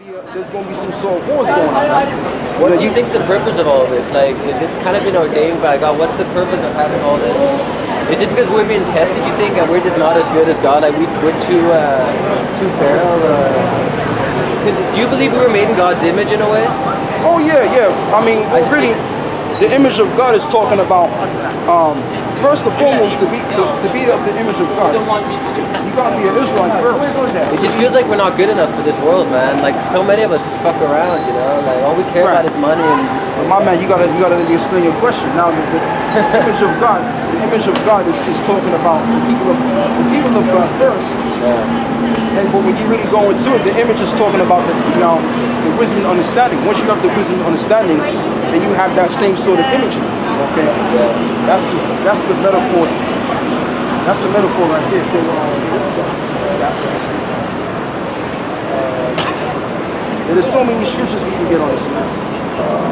There's going to be some sort of wars going on. What do you think's the purpose of all this? Like, it's kind of been ordained by God. What's the purpose of having all this? Is it because we're being tested, you think, and we're just not as good as God? Like, we're too feral? Do you believe we were made in God's image in a way? Oh, yeah. I mean, really, the image of God is talking about, first and foremost, to be of the image of God. You got to be an Israelite first. It just feels like we're not good enough for this world, man. Like, so many of us just fuck around, you know? Like, all we care about is money and... But my man, you gotta let me explain your question. Now, the image of God, is talking about the people of God first. Yeah. But when you really go into it, the image is talking about the wisdom and understanding. Once you have the wisdom and understanding, then you have that same sort of imagery. Okay? Yeah. That's the metaphor. That's the metaphor right there. So, there's so many scriptures we can get on this, man.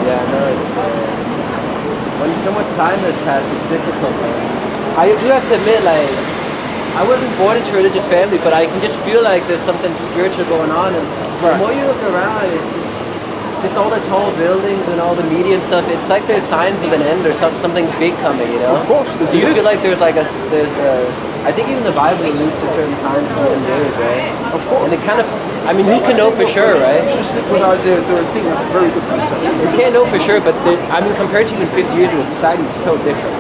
Yeah, no. When so much time has passed, it's difficult. I do have to admit, like, I wasn't born into a religious family, but I can just feel like there's something spiritual going on. And the more you look around, it's just all the tall buildings and all the media and stuff. It's like there's signs of an end or something big coming, you know? Of course. Do you feel like there's I think even the Bible alludes to certain times and certain days, right? Of course. And it kind of, I mean, who can know for sure, right? You should stick with Isaiah 13. That's a very good precept. You can't know for sure, but compared to even 50 years ago, society is so different.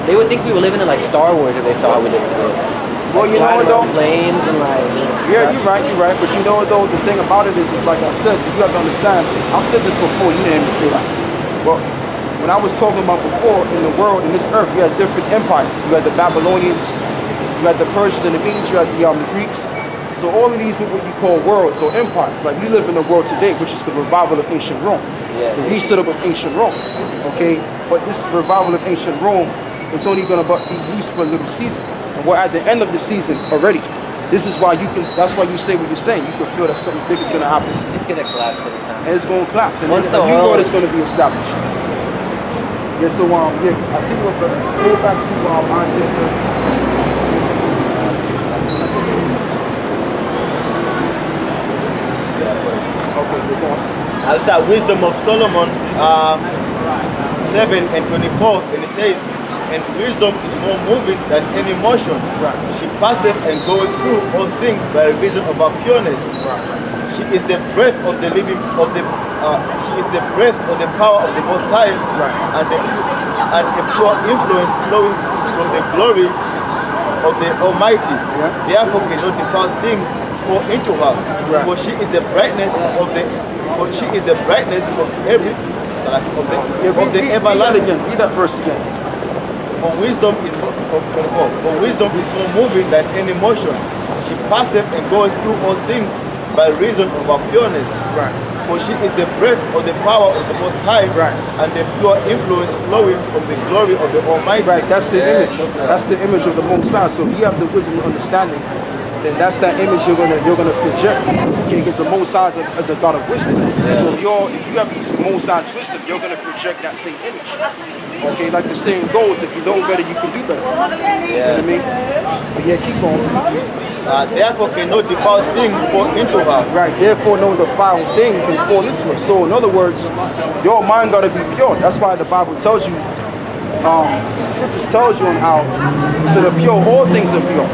They would think we were living in like Star Wars if they saw how we live today. Well, you know what though? Planes and like... Yeah, you're right. But you know what though? The thing about it is like I said, you have to understand, I've said this before, you didn't even say that. Well, when I was talking about before, in the world, in this earth, you had different empires. You had the Babylonians, you had the Persians and the Medes, you had the Greeks. So all of these are what you call worlds or empires. Like we live in the world today, which is the revival of ancient Rome. Yeah. The reset up of ancient Rome. Okay? But this revival of ancient Rome is only going to be used for a little season. And we're at the end of the season already. This is why that's why you say what you're saying. You can feel that something big is going to happen. It's going to collapse every time. And it's going to collapse. And once a new world is going to be established. Yeah, so, I tell you what, brother, go back to Isaiah 13. It's a wisdom of Solomon 7 and 24, and it says, and wisdom is more moving than any motion. Right. She passeth and goeth through all things by reason of her pureness. Right. She is the breath of the living she is the breath of the power of the Most High, right. and a pure influence flowing from the glory of the Almighty. Yeah. Therefore cannot the foul thing fall into her, right. for she is the brightness of the everlasting. Read that verse again. For wisdom is more moving than any motion. She passeth and goeth through all things by reason of her pureness. Right. For she is the breath of the power of the Most High, right. and the pure influence flowing from the glory of the Almighty. Right, that's the image. That's the image of the Most High. So if you have the wisdom and understanding, then that's that image you're gonna project. Okay, because the Most High is a God of wisdom. Yeah. So if you have the Most High's wisdom, you're gonna project that same image. Okay, like the saying goes, if you know better, you can do better. Yeah. You know what I mean? But yeah, keep going. Therefore cannot the foul thing fall into her. Right, therefore no defiled thing can fall into it. So in other words, your mind gotta be pure. That's why the Bible tells you, the scriptures tells you on how to the pure all things are pure.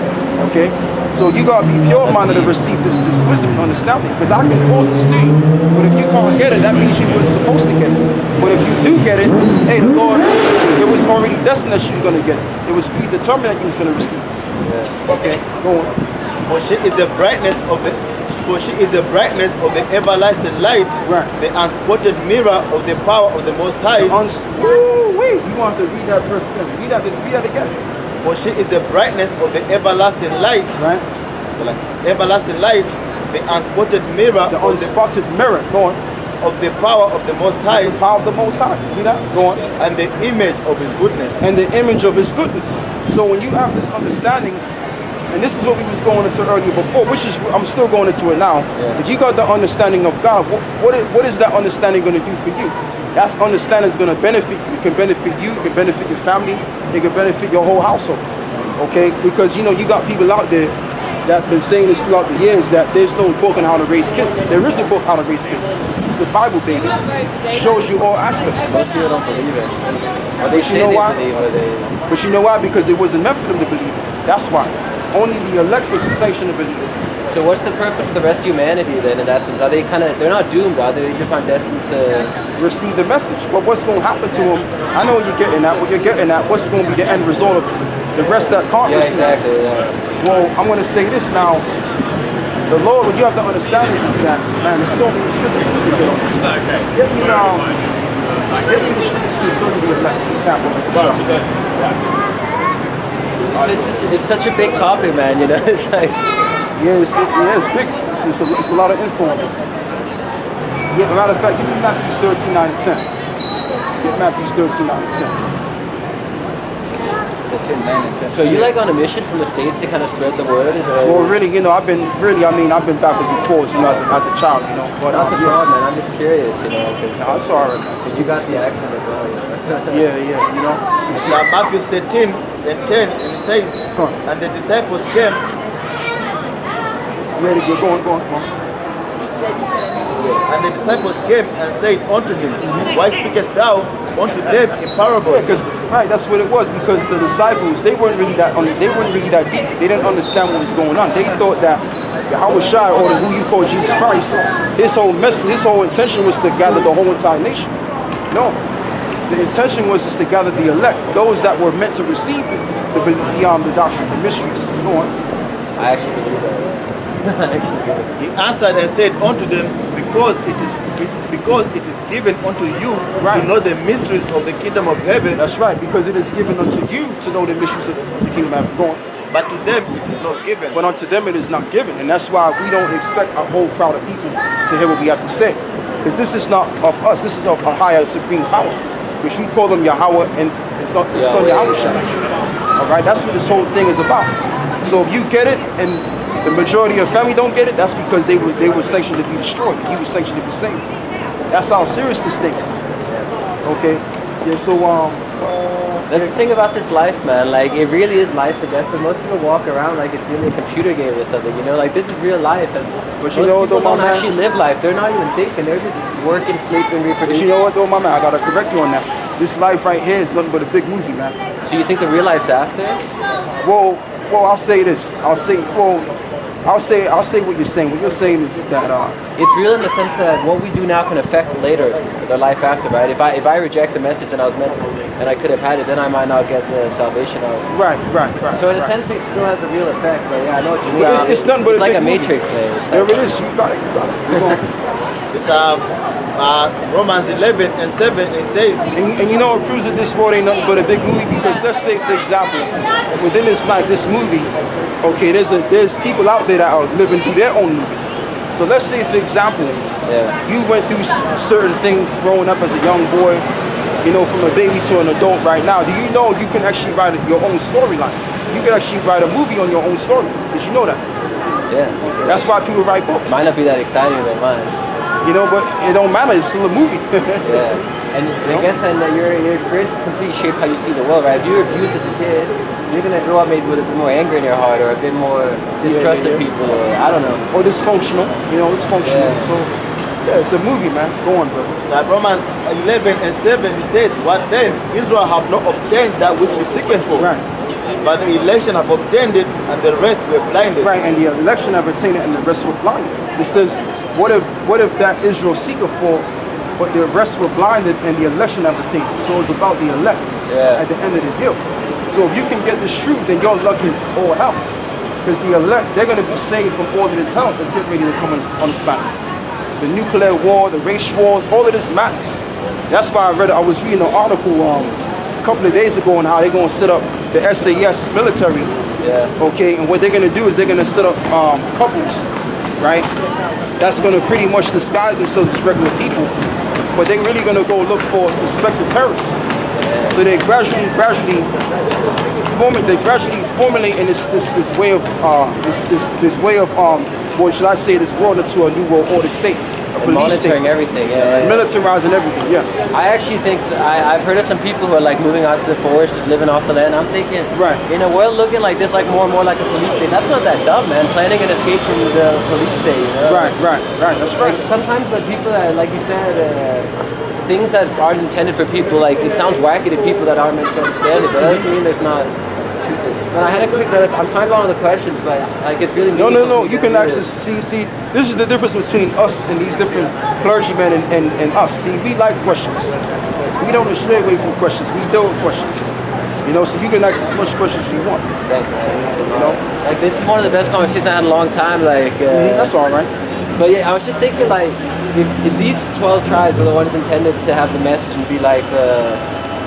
Okay? So you gotta be pure-minded to receive this wisdom and understanding. Because I can force this to you. But if you can't get it, that means you weren't supposed to get it. But if you do get it, hey, the Lord, it was already destined that you were gonna get it. It was predetermined that you was gonna receive it. Yeah. Okay, go on. For she is the brightness of the everlasting light, right. The unspotted mirror of the power of the Most High. Wait, you want to read that verse again? Read that again. For she is the brightness of the everlasting light, right? So like everlasting light, the unspotted mirror, mirror. Go on. Of the power of the Most High. The power of the Most High. See that? Go on. And the image of His goodness. And the image of His goodness. So when you have this understanding, and this is what we was going into earlier before, which is I'm still going into it now. Yeah. If you got the understanding of God, what is that understanding going to do for you? That understanding is going to benefit you. It can benefit you. It can benefit your family. It can benefit your whole household. Okay? Because you know you got people out there that been saying this throughout the years, that there's no book on how to raise kids. There is a book how to raise kids. It's the Bible, baby. It shows you all aspects. Most people don't believe it. Or they But you say know they why? believe, or they... But you know why? Because it wasn't meant for them to believe it. That's why. Only the elect was sanctioned to believe it. So what's the purpose of the rest of humanity then in that sense? Are they kind of, they're not doomed, are they? They just aren't destined to... Receive the message. But what's going to happen to them? I know what you're getting at. What you're getting at, what's going to be the end result of the rest that can't Yeah, receive? exactly, yeah. Well, I'm going to say this now. The Lord, what you have to understand is that, man, there's so many scriptures you can get on this. Get me the scriptures concerning the elect. It's such a big topic, man, you know? It's like... Yeah, it's big. It's a lot of influence. Yeah, as a matter of fact, give me Matthew 13, 9 and 10. Get Matthew 13, 9 and 10. 10, 9 and 10. So you like on a mission from the States to kind of spread the word? Is it Well, really, I've been backwards and forwards, as a child, But not the problem, man. I'm just curious, I'm sorry, man. Because you got the accent as well, Yeah, It's Matthew 13 and 10, and it says, Come on. and the disciples came, Yeah, go on. and the disciples came and said unto him, Why speakest thou unto them in parables? Right, that's what it was, because the disciples, they weren't really that deep. They didn't understand what was going on. They thought that Yahweh Shai, or who you call Jesus Christ, his whole intention was to gather the whole entire nation. No. The intention was just to gather the elect, those that were meant to receive the doctrine, the mysteries. Go on. I actually believe that. He answered and said unto them, Because it is given unto you to know the mysteries of the kingdom of heaven, That's right, because it is given unto you to know the mysteries of the kingdom of heaven. Go on. but to them it is not given. But unto them it is not given. And that's why we don't expect a whole crowd of people to hear what we have to say. Because this is not of us, this is of a higher supreme power, which we call them Yahweh and his son Yahweh Shai. All right, that's what this whole thing is about. So if you get it and the majority of family don't get it, that's because they were sanctioned to be destroyed. He was sanctioned to be saved. That's how serious this thing is. Okay? Yeah, so That's the thing about this life, man. Like, it really is life or death, but most people walk around like it's really a computer game or something, Like, this is real life. And But you most know, people though, my don't man- actually live life. They're not even thinking. They're just working, sleeping, but reproducing. you know what though, my man, I gotta correct you on that. This life right here is nothing but a big movie, man. So you think the real life's after? Well, I'll say this. I'll say what you're saying. What you're saying is that It's real in the sense that what we do now can affect later, the life after, right? If I reject the message and I was meant and I could have had it, then I might not get the salvation I was. right. So in a sense, it still has a real effect. But yeah, I know what you mean. Well, it's nothing but it's a like big a movie. Matrix, man. It's There like- it is. You got it. We're going. It's Romans 11 and 7, it says, And you know what proves that this world ain't nothing but a big movie? Because let's say, for example, within this life, this movie, okay, there's people out there that are living through their own movie. So let's say, for example, you went through certain things growing up as a young boy, from a baby to an adult right now. Do you know you can actually write your own storyline? You can actually write a movie on your own story. Did you know that? Yeah. That's why people write books. Might not be that exciting than mine. But it don't matter. It's still a movie. Yeah. And I guess your experience completely shaped how you see the world, right? If you were abused as a kid, you're gonna grow up maybe with a bit more anger in your heart, or a bit more distrust of people, or I don't know. Or dysfunctional. It's functional. Yeah. So, yeah, it's a movie, man. Go on, brother. that Romans 11 and 7, it says, What then? Israel have not obtained that which is seeking for. Right. But the election have obtained it, and the rest were blinded. Right, and the election have attained it, and the rest were blinded. It says, what if that Israel seeketh for, but the rest were blinded, and the election have attained it? So it's about the elect at the end of the deal. So if you can get this truth, then your luck is all hell. Because the elect, they're going to be saved from all of this hell that's getting ready to come on this planet. The nuclear war, the race wars, all of this matters. That's why I was reading an article a couple of days ago on how they're going to set up the SAS military. Okay, and what they're going to do is they're going to set up couples, right? That's going to pretty much disguise themselves as regular people, but they're really going to go look for suspected terrorists. So they're gradually formulating this way of what should I say, this world into a new world order state. a And police state, monitoring everything. Yeah. militarizing everything. Yeah, I actually think so. I've heard of some people who are like moving out to the forest, just living off the land. I'm thinking, Right. in a world looking like this, like more and more like a police state, that's not that dumb, man. Planning an escape from the police state, you know? right. That's Like right. sometimes the people that, like you said, things that aren't intended for people, like it sounds wacky to people that aren't meant to understand it, but that doesn't mean there's not. But I had a quick, I'm trying to go on with the questions, but like it's really No. meaningful You to can hear. access. See. This is the difference between us and these different clergymen and us. See, we like questions. We don't stray away from questions. We deal with questions. You know, so you can ask as much questions as you want. Thanks, man. You know, Like this is one of the best conversations I had in a long time. Like, that's all right. but yeah, I was just thinking like, if these 12 tribes were the ones intended to have the message and be like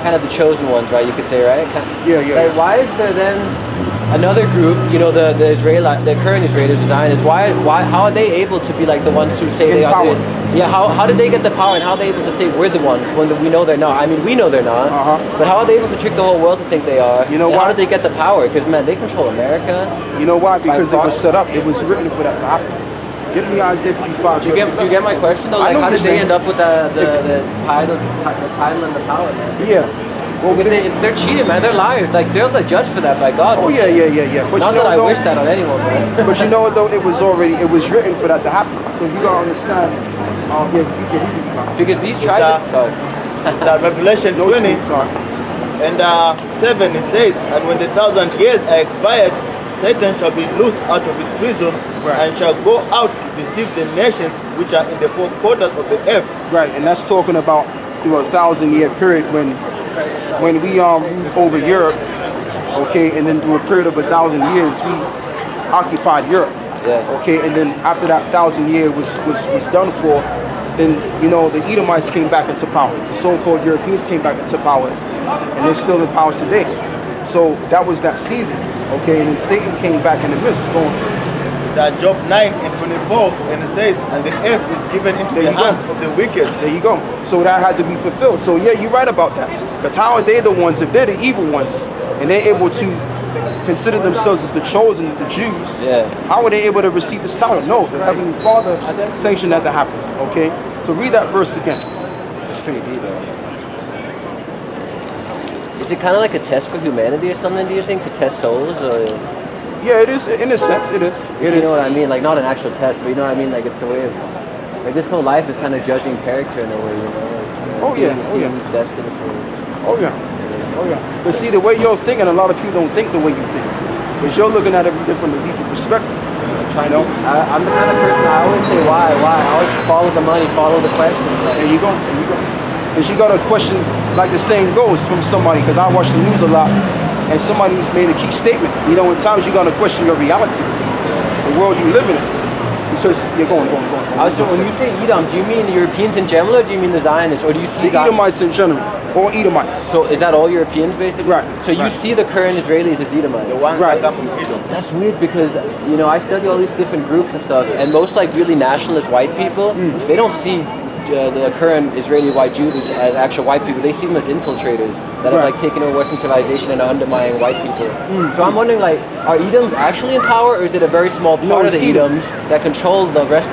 kind of the chosen ones, right? You could say, right? Yeah. Like, why is there then another group? You know, the current Israelis, the Zionists. How are they able to be like the ones who say In they are? power. Yeah. How did they get the power, and how are they able to say we're the ones when we know they're not? I mean, we know they're not. But how are they able to trick the whole world to think they are? You know and why? How did they get the power? Because man, they control America. You know why? Because it By was set up. It was written for that to happen. Give me Isaiah 55. Do you get my question though? I Like, know how what did you're they saying. end up with the title and the power, man? Yeah. Well, Because they're cheating, man. They're liars. Like they're the judge for that by God. oh yeah. But Not you know that I though, wish that on anyone, man. But you know what though? It was written for that to happen. So you gotta understand. Yeah, you can read it. Because these tribes. Sorry. It's Revelation No 20 sleep, sorry. and 7. It says, and when the 1,000 years are expired, Satan shall be loosed out of his prison and shall go out to deceive the nations which are in the four quarters of the earth. Right, and that's talking about through a 1,000-year period when we ruled over Europe, okay, and then through a period of 1,000 years we occupied Europe. Yeah. Okay, and then after that 1,000 year was done for, then you know the Edomites came back into power. The so-called Europeans came back into power, and they're still in power today. So that was that season. Okay, and then Satan came back in the midst, going, It's Job 9 and 24, and it says, and the earth is given into There the you go. hands of the wicked. there you go. So that had to be fulfilled. So yeah, you're right about that. Because how are they the ones, if they're the evil ones, and they're able to consider themselves as the chosen, the Jews, Yeah. how are they able to receive this title? No, the Heavenly Father sanctioned that to happen. Okay? So read that verse again. It's pretty deep, though. Is it kind of like a test for humanity or something? Do you think to test souls, or Yeah, it is. In a sense, it is. It you is. know what I mean? Like not an actual test, but you know what I mean? Like it's a way of like this whole life is kind of judging character in a way, you know? Like, Oh, yeah. Oh, seeing yeah. who's destined for. Oh yeah. Oh yeah. But see, the way you're thinking, a lot of people don't think the way you think. Because you're looking at everything from a deeper perspective. Trying You know? I'm the kind of person I always say why. I always follow the money, follow the questions. Like, There you go. There you go. And you got a question, like the saying goes, from somebody, because I watch the news a lot, and somebody's made a key statement. You know, at times you got to question your reality, the world you live in. Because you're going. I was when you say Edom, do you mean Europeans in general, or do you mean the Zionists, or do you see The Edomites in general, or Edomites. So is that all Europeans basically? Right, So you right. see the current Israelis as Edomites. The ones Right. that come from Edom. That's weird because you know I study all these different groups and stuff, and most like really nationalist white people, they don't see the current Israeli white Jews as actual white people. They see them as infiltrators that have Right. like taken over Western civilization and are undermining white people. So I'm wondering like, are Edoms actually in power, or is it a very small No, part of it's the Edom. Edoms that control the rest?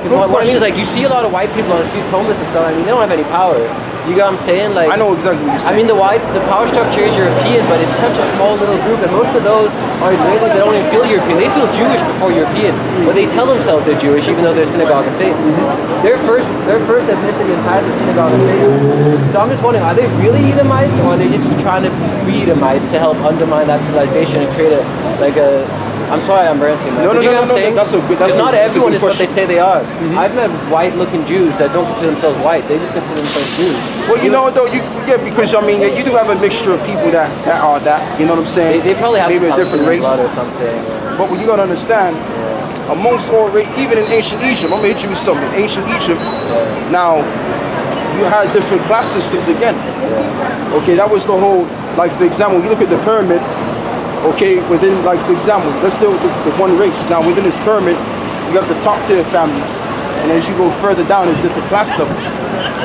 Because what I mean is like you see a lot of white people on the streets homeless and stuff. I mean they don't have any power. You get what I'm saying? Like I know exactly what you're I saying. mean, the power structure is European, but it's such a small little group, and most of those are Israelis that don't even feel European. They feel Jewish before European, but they tell themselves they're Jewish, even though they're synagogue of Satan. Their first ethnicity and title is synagogue of Satan. So I'm just wondering, are they really Edomites, or are they just trying to be Edomites to help undermine that civilization and create a I'm sorry, I'm ranting, man. No, But no, you no, get what I'm no, saying? that's a good- Because that's a- not that's a everyone good is what they question. say they are. I've met white-looking Jews that don't consider themselves white. They just consider themselves Jews. Well, you know what though, because I mean, you do have a mixture of people that are that. You know what I'm saying? They probably have maybe a some different Palestinian race. blood or something. But what you gotta understand, amongst all even in ancient Egypt, I'm gonna hit you with something. Ancient Egypt, now you had different class systems again. Okay, that was the whole. Like for example, you look at the pyramid. Okay, within like for example, let's deal with the one race. Now within this pyramid, you have the top tier families, and as you go further down, there's different class levels.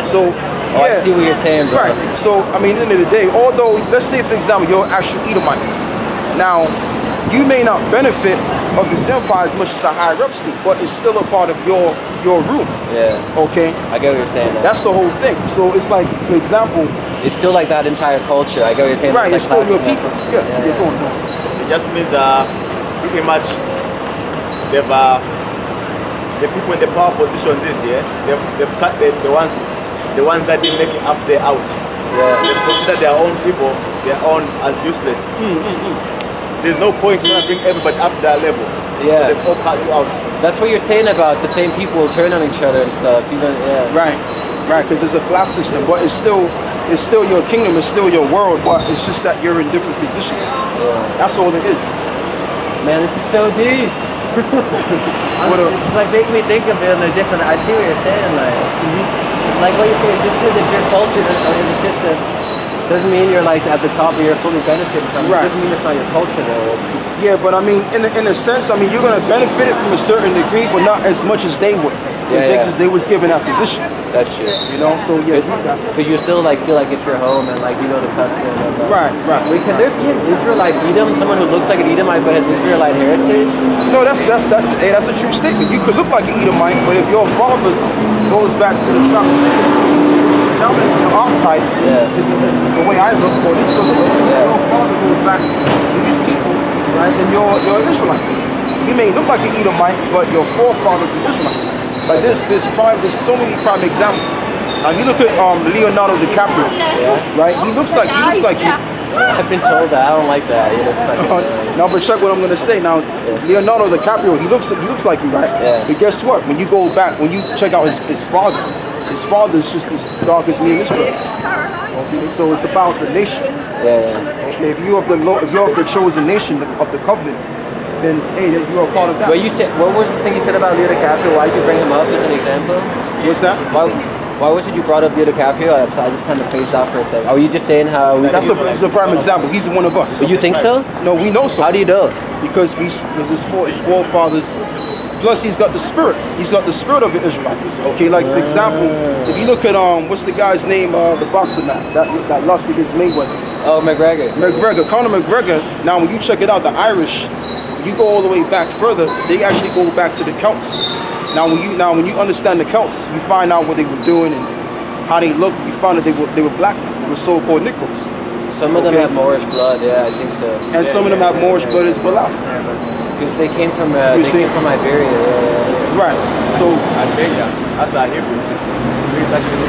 So Oh, I see what you're saying, bro. right. So I mean, at the end of the day, although let's say for example, you're an actual Edomite. Now, you may not benefit of this empire as much as the higher ups do, but it's still a part of your room. Yeah. Okay, I get what you're saying. that's the whole thing. So it's like, for example, It's still like that entire culture. I get what you're saying. right? It's still like your class people. and Yeah, everything. yeah. Go on. It just means pretty much they've the people in the power positions they've cut the ones that didn't make it up there out. Yeah. They've considered their own people, their own as useless. There's no point in trying to bring everybody up to that level. Yeah. So they've all cut you out. That's what you're saying about the same people will turn on each other and stuff. Even yeah. Right, right. Because it's a class system, but it's still your kingdom. It's still your world, but it's just that you're in different positions. That's all it is. Man, this is so deep. It's like making me think of it in a different. I see what you're saying, like what you're saying. Just because it's your culture in the system doesn't mean you're like at the top or you're fully benefiting from it. Right. It doesn't mean it's not your culture though. Yeah, but I mean, in a sense, I mean, you're gonna benefit it from a certain degree, but not as much as they would. Yeah. Because they was given that position, That's true. you know. So yeah, Because you still like feel like it's your home and like you know the custom. And, right, right. Wait, can there be an Israelite Edom? Someone who looks like an Edomite but has Israelite heritage? No, that's a true statement. You could look like an Edomite, but if your father goes back to the tribe of Judah, the archetype Yeah. is the way I look, or this brother looks. Yeah. Your father goes back to these people, right? Then you're an Israelite. You may look like an Edomite, but your forefathers are Israelites. Like there's so many prime examples. Now you look at Leonardo DiCaprio, right? He looks like you. I've been told that. I don't like that. You know, No, but check what I'm gonna say. Now, Leonardo DiCaprio, he looks like you, right? Yeah. But guess what? When you go back, when you check out his father's just as dark as me and this brother. Okay, so it's about the nation. yeah. Okay, if you're of the chosen nation of the covenant, then hey, you're a part of that. What you said? What was the thing you said about Leo DiCaprio? Why did you bring him up as an example? What's that? Why was it you brought up Leo DiCaprio? I just kind of phased out for a second. Were you just saying how? That's a prime example. He's one of us. You think so? No, we know so. How do you know? Because his forefathers. Plus, he's got the spirit. He's got the spirit of an Israelite. Okay, like for example, if you look at what's the guy's name? The boxer man that lost against Mayweather. Oh, McGregor. Conor McGregor. Now, when you check it out, the Irish, you go all the way back further. They actually go back to the Celts. Now, when you understand the Celts, you find out what they were doing and how they looked. You find that they were black. They were so-called Negroes. Some of them have Moorish blood. Yeah, I think so. And some of them have Moorish blood as well. Because they came from from Iberia. Yeah. Right. So Albania, that's a Hebrew. It's actually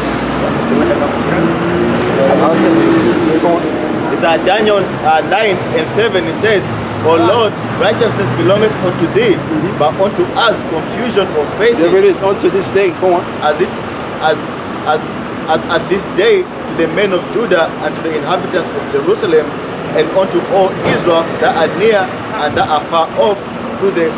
it's Daniel 9:7. It says, "O Lord, righteousness belongeth unto thee, but unto us confusion of faces." there it is. Unto this day, go on. As at this day to the men of Judah and to the inhabitants of Jerusalem, and unto all Israel that are near and that are far off, through the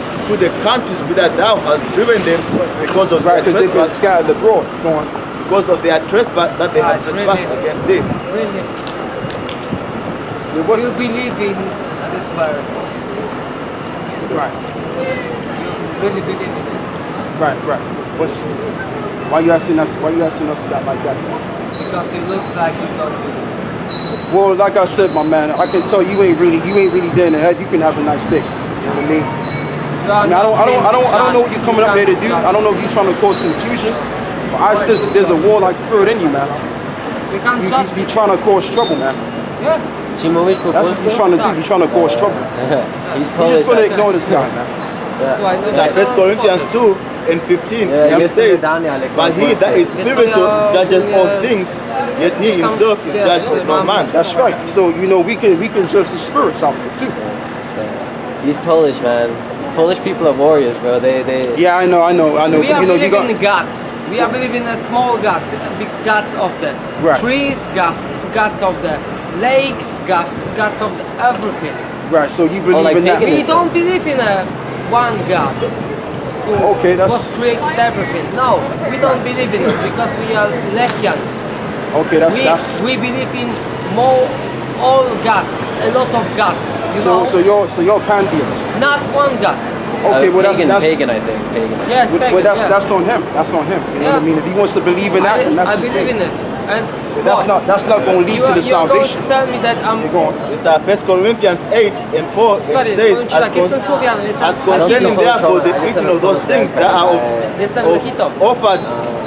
countries whither thou hast driven them, because of Right, their because they've been trespass, scattered abroad. Go on. because of their trespass that they have Guys, trespassed really? against thee. Really? It was You believe in these words? right, Really believe in it? right. Why you asking us? Why you asking us that like that? Because it looks like you don't believe. Well, like I said, my man, I can tell you ain't really there in the head. You can have a nice day. You know what I mean? I mean, I don't know what you're coming up here to do. I don't know if you're trying to cause confusion. But I says that there's a warlike spirit in you, man. You can't judge You me. trying to cause trouble, man. Yeah. That's what you're trying to do. You're trying to cause trouble. He's You're just gonna ignore this guy, man. So I know It's like 1 Corinthians 2:15. Yeah, It yes, says, Daniel, "But he that is spiritual judges all things, yet he himself is judged of no man." That's right. So you know we can judge the spirits out there too. He's Polish, man. Polish people are warriors, bro. They. Yeah, I know. We But are you know you believing got in gods. We are believing in small gods, big gods of the Right. trees, gods of the lakes, gods of the everything. right. So you believe like in that. pagan- We don't believe in a one God who Okay, that's- was created everything. No, we don't believe in it because we are Lechian. Okay, that's We believe in all gods, a lot of gods. You know, so you're pantheist. not one God. Okay, well pagan, that's pagan, I think. Pagan. Yes, well, pagan, yeah. that's on him. That's on him. You know what I Yeah. mean? If he wants to believe in that, then that's I his believe thing. in it. And That's not going to lead to the You're going salvation. to tell me that I'm... You're going. It's 1 Corinthians 8 and 4. Stary, It says, powiem ci tak, jestem Słowianem, jestem... as concerning therefore the eating of those things that are Jestem Lechitą. offered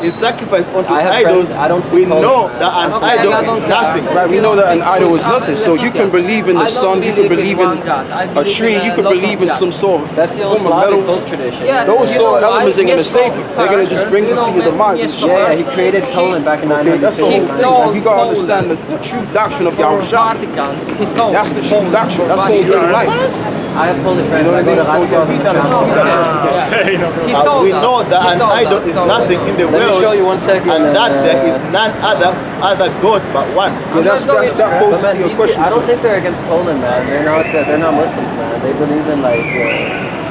in sacrifice unto I have idols, friends, I don't we speak Polish. know that an Okay, idol I don't is care. nothing. Right, we know that an idol is nothing. So you can believe in the I don't sun, you can believe believe in in one God. I a believe tree, in you a can lot believe of in gods. some sort of That's the old form of Slavic metals. folk tradition. Yes, Those you sort of know, elements ain't gonna save you. They're gonna just bring you to your demise. Yeah, he created Poland back in Okay, that's the whole 900. thing. sold And you gotta Poland understand the true doctrine of for Yahushua. Vatican. He sold That's the true Poland doctrine. That's for gonna bring Vatican. life. I have Polish friends. You know I what I go to mean? So Rathbone. read that verse again. He sold We us. know that He an sold idol us, is so- nothing in the Let me world, show you 1 second. and that there is none other God but one. Yeah, that But poses man, to your these question. I don't sir. think they're against Poland, man. They're not Muslims, man. They believe in like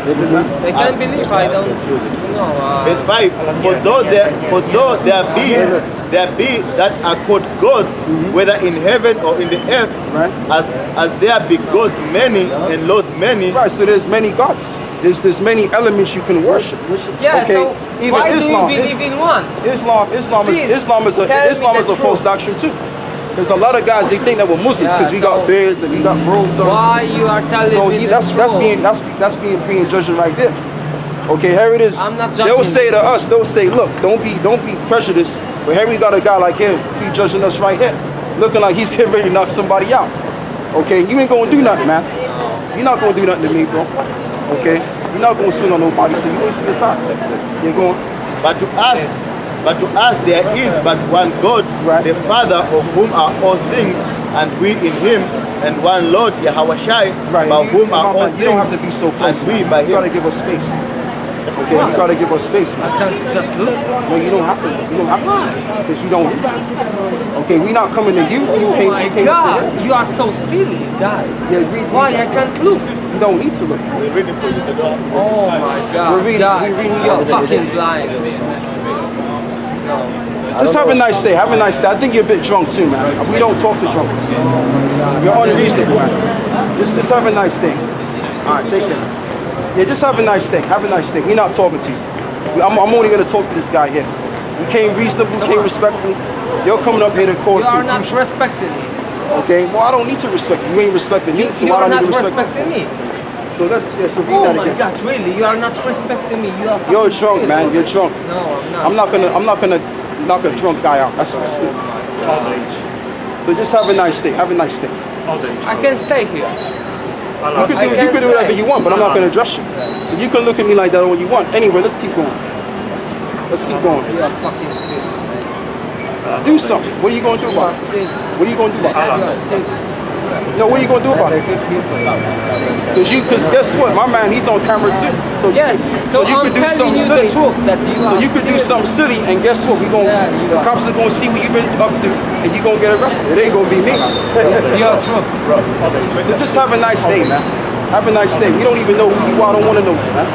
they believe. They can't believe I don't know. Verse 5. For though there be that are called gods, whether in heaven or in the earth, Right. as there be gods many and lords many, Right, so there's many gods. There's many elements you can worship. Yeah, Okay, so even why Islam, do you believe in one? Islam is Please, tell me Islam is the a false truth. doctrine too. There's a lot of guys they think that we're Muslims Yeah, because we so got beards and we got robes on. Why you are telling So me the that's truth? being prejudging right there. Okay, here it is. I'm not They'll judging say to us, they'll say, look, don't be prejudiced. But here we got a guy like him prejudging us right here, looking like he's getting ready to knock somebody out. Okay, you ain't gonna do nothing, man. You're not gonna do nothing to me, bro. Okay, you're not gonna swing on nobody, so you wasting your time. You're going. but to us there is but one God, Right. the Father, of whom are all things, and we in Him, and one Lord, Yahushua, Right, by you, whom are all you don't have to be things, so close. and we Man. by You gotta Him. give us space. Okay, you gotta give us space, man. I can't just look. No, you don't have to. You don't have to, because you don't need to. Okay, we not coming to you. You Oh can't. my You can't. God, you are so silly, guys. Yeah, read Why these. I can't look? You don't need to look. We're reading for you, so don't have to. Oh my God, We're reading- guys, we're reading you're your- fucking blind. No. Just have a nice day. Have a nice day. I think you're a bit drunk too, man. We don't talk to drunks. You're unreasonable, man. Just have a nice day. All right, take care. Yeah, just have a nice day. Have a nice day. We're not talking to you. I'm only gonna talk to this guy here. He came reasonable, came respectful. You're coming up here to cause You are not confusion. respecting me. Okay, well I don't need to respect you. You ain't respecting me, so You why are don't I not need to respect respecting me. you? So so read Oh that my again. God, really? You are not respecting me. You are You're fucking drunk, silly. man. You're drunk. No, I'm not. I'm not gonna knock a drunk guy out. That's stupid. So just have a nice day. Have a nice day. I can stay here. You can I do can't whatever stay. you want, but I'm not gonna address you. So you can look at me like that all you want. Anyway, let's keep going. Let's keep going. You are fucking silly. Do something. What are you gonna do You are about it? silly. What are you gonna do about You are it? silly. No, what are you gonna do about They're it? good people. Because guess what, my man, he's on camera too. So you Yes, can, so you I'm can do telling something you silly. the truth that you So are you could do silly. something silly, and guess what? Yeah, you The are. cops are gonna see what you've been up to, and you're gonna get arrested. It ain't gonna be me. It's your truth. So just have a nice day, man. Have a nice day. We don't even know who you are. I don't want to know, man.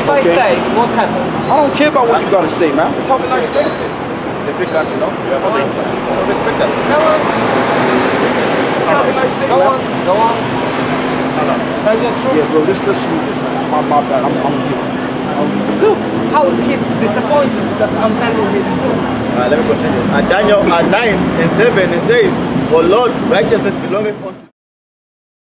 If I Okay. stay, what happens? I don't care about what you gotta say, man. Just have a nice day. It's a free country, no? So respect us. Go on, Just have a nice day, go on, man. go on. Tell your truth. Yeah, bro. This my bad. Look how he's disappointed because I'm telling his truth. Let me continue. Daniel 9 and 7, it says, O Lord, righteousness belongeth unto